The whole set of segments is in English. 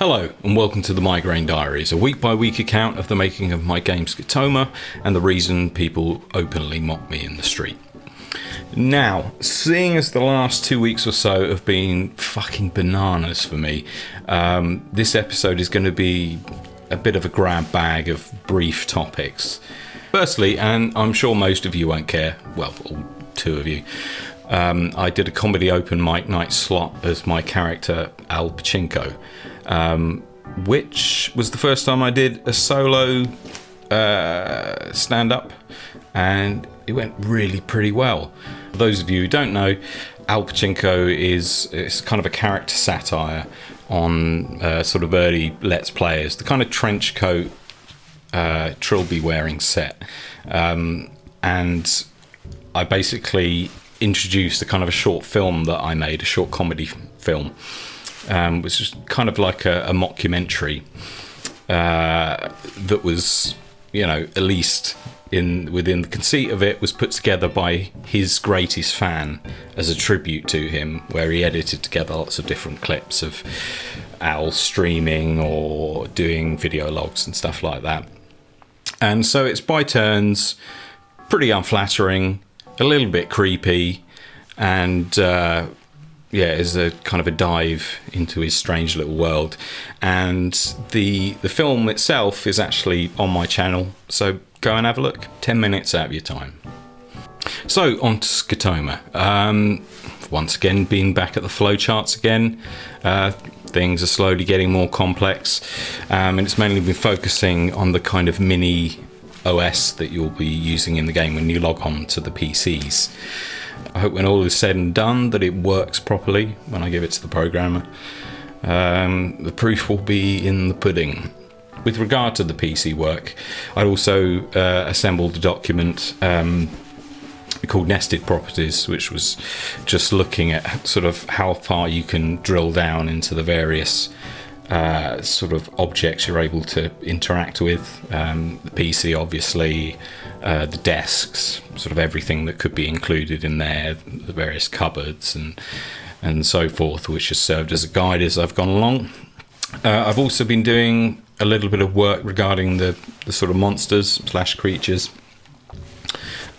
Hello and welcome to the Migraine Diaries, a week-by-week account of the making of my game Scotoma and the reason people openly mock me in the street. Now, seeing as the last 2 weeks or so have been fucking bananas for me, this episode is going to be a bit of a grab bag of brief topics. Firstly, and I'm sure most of you won't care, well, all two of you, I did a comedy open mic night slot as my character Chinko, which was the first time I did a solo stand-up, and it went really pretty well. For those of you who don't know, Chinko is kind of a character satire on sort of early Let's Players, the kind of trench coat trilby wearing set, and I basically introduced a kind of a short film that I made, a short comedy film, which is kind of like a mockumentary that was, you know, at least within the conceit of it, was put together by his greatest fan as a tribute to him, where he edited together lots of different clips of Al streaming or doing video logs and stuff like that. And so it's by turns pretty unflattering, a little bit creepy, and is a kind of a dive into his strange little world. And the film itself is actually on my channel, so go and have a look. 10 minutes out of your time. So on to Scotoma. Once again, being back at the flowcharts again. Things are slowly getting more complex, and it's mainly been focusing on the kind of mini OS that you'll be using in the game when you log on to the PCs. I hope when all is said and done that it works properly when I give it to the programmer. The proof will be in the pudding. With regard to the PC work, I also assembled a document called Nested Properties, which was just looking at sort of how far you can drill down into the various sort of objects you're able to interact with. The PC, obviously, the desks, sort of everything that could be included in there, the various cupboards and so forth, which has served as a guide as I've gone along. I've also been doing a little bit of work regarding the sort of monsters / creatures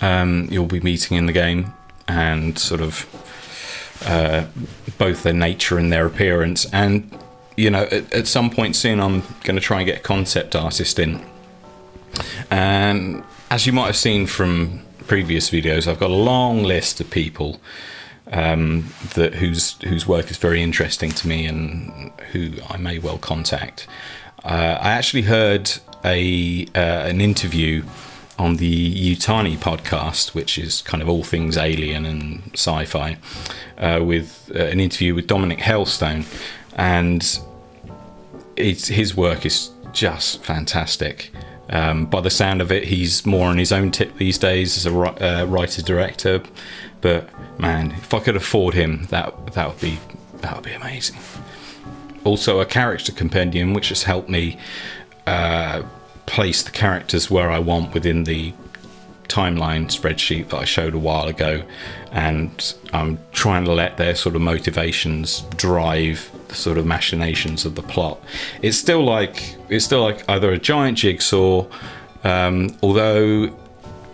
you'll be meeting in the game, and sort of both their nature and their appearance. And you know, at some point soon I'm going to try and get a concept artist in. And as you might have seen from previous videos, I've got a long list of people whose work is very interesting to me and who I may well contact. I actually heard an interview on the Utani podcast, which is kind of all things alien and sci-fi, with an interview with Dominic Hailstone, and his work is just fantastic. By the sound of it, he's more on his own tip these days as a writer-director, but man, if I could afford him, that would be amazing. Also, a character compendium, which has helped me place the characters where I want within the timeline spreadsheet that I showed a while ago, and I'm trying to let their sort of motivations drive the sort of machinations of the plot. It's still like either a giant jigsaw, although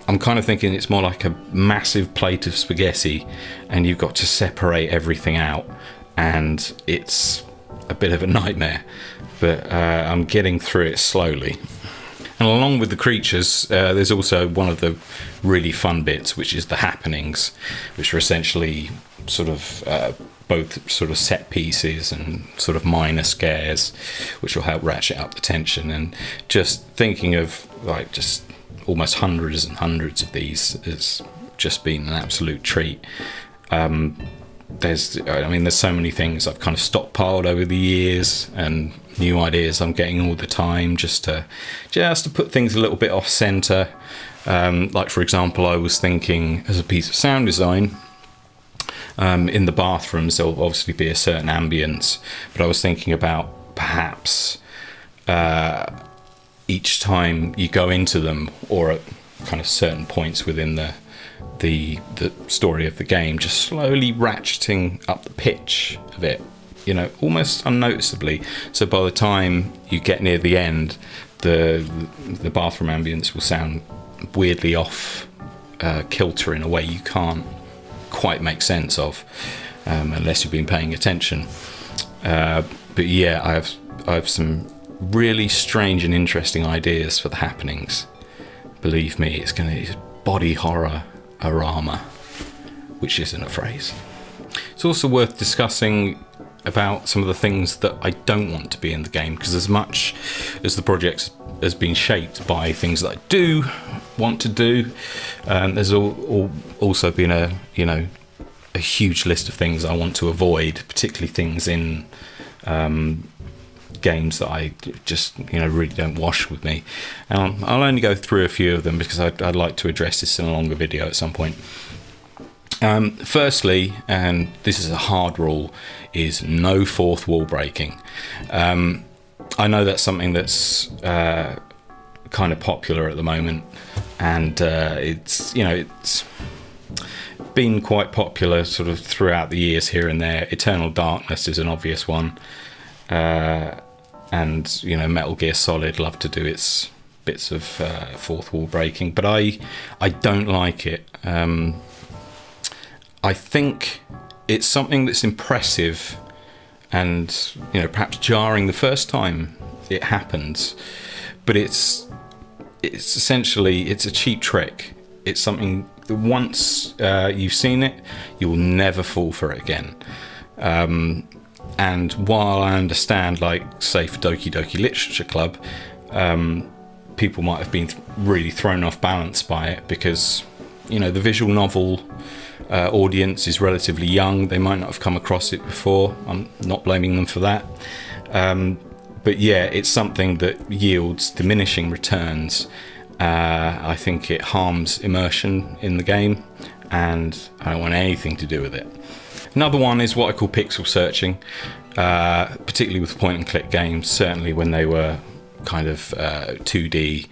I'm kind of thinking it's more like a massive plate of spaghetti and you've got to separate everything out, and it's a bit of a nightmare, but I'm getting through it slowly. And along with the creatures, there's also one of the really fun bits, which is the happenings, which are essentially sort of both sort of set pieces and sort of minor scares, which will help ratchet up the tension. And just thinking of like just almost hundreds and hundreds of these has just been an absolute treat. There's so many things I've kind of stockpiled over the years, and new ideas I'm getting all the time, just to put things a little bit off center. Like, for example, I was thinking, as a piece of sound design, in the bathrooms there'll obviously be a certain ambience, but I was thinking about perhaps each time you go into them, or at kind of certain points within the story of the game, just slowly ratcheting up the pitch of it almost unnoticeably. So by the time you get near the end, the bathroom ambience will sound weirdly off kilter in a way you can't quite make sense of unless you've been paying attention. But yeah, I have some really strange and interesting ideas for the happenings. Believe me, it's going to be body horror arama, which isn't a phrase. It's also worth discussing about some of the things that I don't want to be in the game, because as much as the project has been shaped by things that I do want to do, there's also been a huge list of things I want to avoid, particularly things in games that I just really don't wash with me. I'll only go through a few of them because I'd like to address this in a longer video at some point. Firstly, and this is a hard rule, is no fourth wall breaking. I know that's something that's kind of popular at the moment, and it's been quite popular sort of throughout the years here and there. Eternal Darkness is an obvious one, and Metal Gear Solid love to do its bits of fourth wall breaking, but I don't like it. I think it's something that's impressive and perhaps jarring the first time it happens, but it's essentially a cheap trick. It's something that once you've seen it, you'll never fall for it again. And while I understand, like say for Doki Doki Literature Club, people might have been really thrown off balance by it because the visual novel audience is relatively young. They might not have come across it before. I'm not blaming them for that. But yeah, it's something that yields diminishing returns. I think it harms immersion in the game, and I don't want anything to do with it. Another one is what I call pixel searching, particularly with point and click games. Certainly when they were kind of 2D,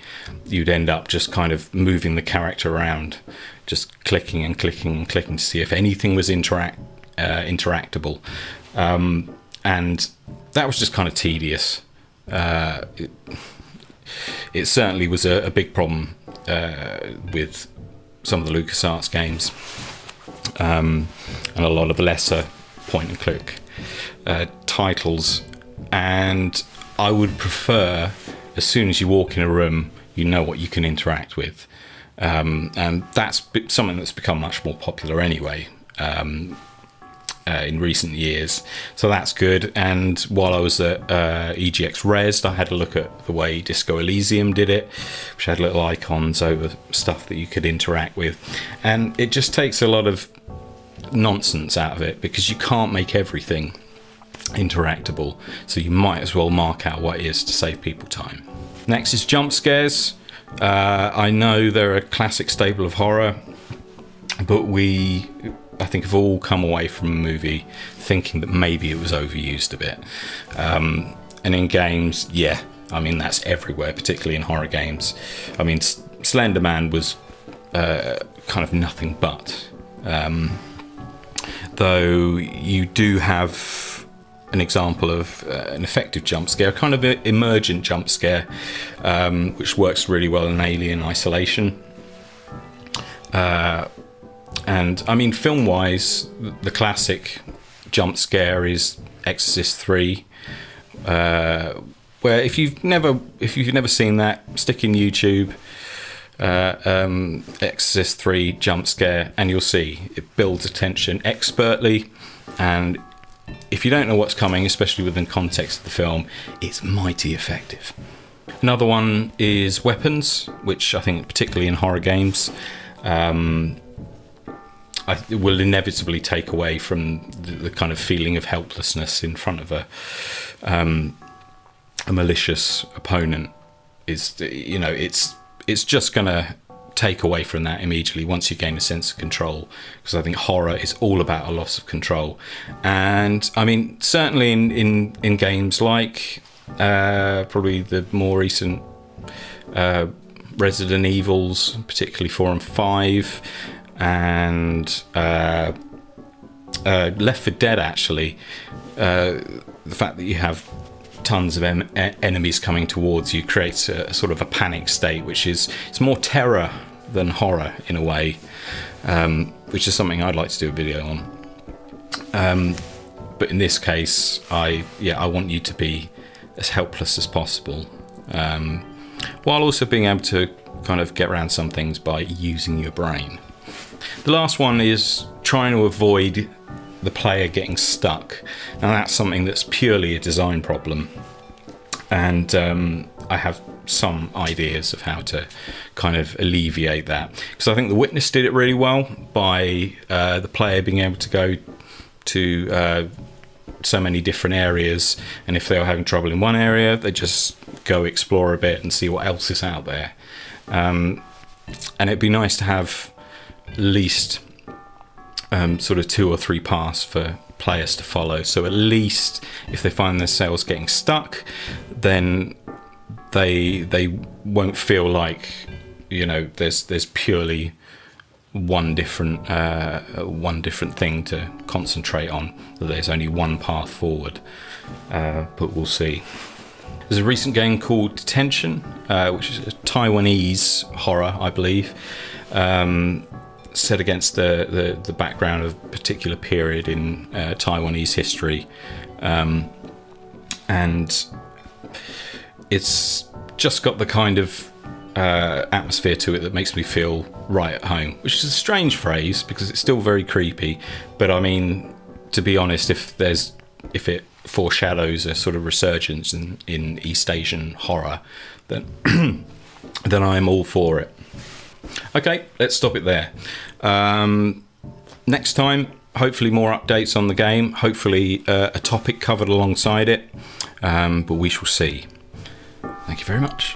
you'd end up just kind of moving the character around, just clicking and clicking and clicking to see if anything was interactable, and that was just kind of tedious. It certainly was a big problem with some of the LucasArts games, and a lot of lesser point and click titles. And I would prefer, as soon as you walk in a room, you know what you can interact with. And that's something that's become much more popular anyway in recent years. So that's good. And while I was at EGX Rezzed, I had a look at the way Disco Elysium did it, which had little icons over stuff that you could interact with. And it just takes a lot of nonsense out of it because you can't make everything interactable. So you might as well mark out what it is to save people time. Next is jump scares. I know they're a classic staple of horror, but I think have all come away from a movie thinking that maybe it was overused a bit. And in games, yeah, I mean, that's everywhere, particularly in horror games. I mean, Slender Man was kind of nothing but. Though you do have an example of an effective jump scare, kind of an emergent jump scare, which works really well in Alien Isolation. And I mean, film-wise, the classic jump scare is Exorcist 3, where if you've never seen that, stick in YouTube Exorcist 3 jump scare, and you'll see it builds attention expertly. And if you don't know what's coming, especially within context of the film, it's mighty effective. Another one is weapons, which I think particularly in horror games it will inevitably take away from the kind of feeling of helplessness in front of a malicious opponent. It's just going to take away from that immediately once you gain a sense of control, because I think horror is all about a loss of control. And I mean, certainly in games like probably the more recent Resident Evils, particularly 4 and 5, and Left 4 Dead actually, the fact that you have tons of enemies coming towards you creates a sort of a panic state, which is, it's more terror than horror in a way, which is something I'd like to do a video on. But in this case, I want you to be as helpless as possible, while also being able to kind of get around some things by using your brain. The last one is trying to avoid the player getting stuck. Now that's something that's purely a design problem, and I have some ideas of how to kind of alleviate that, because I think The Witness did it really well by the player being able to go to so many different areas, and if they were having trouble in one area, they just go explore a bit and see what else is out there. And it'd be nice to have at least sort of 2 or 3 paths for players to follow, so at least if they find themselves getting stuck, then they won't feel like, you know, there's purely one different thing to concentrate on, that there's only one path forward. But we'll see. There's a recent game called Detention, which is a Taiwanese horror, I believe, set against the background of a particular period in Taiwanese history, and it's just got the kind of atmosphere to it that makes me feel right at home, which is a strange phrase because it's still very creepy. But I mean, to be honest, if it foreshadows a sort of resurgence in East Asian horror, then then I'm all for it. Okay, let's stop it there. Next time, hopefully more updates on the game, hopefully a topic covered alongside it, but we shall see. Thank you very much.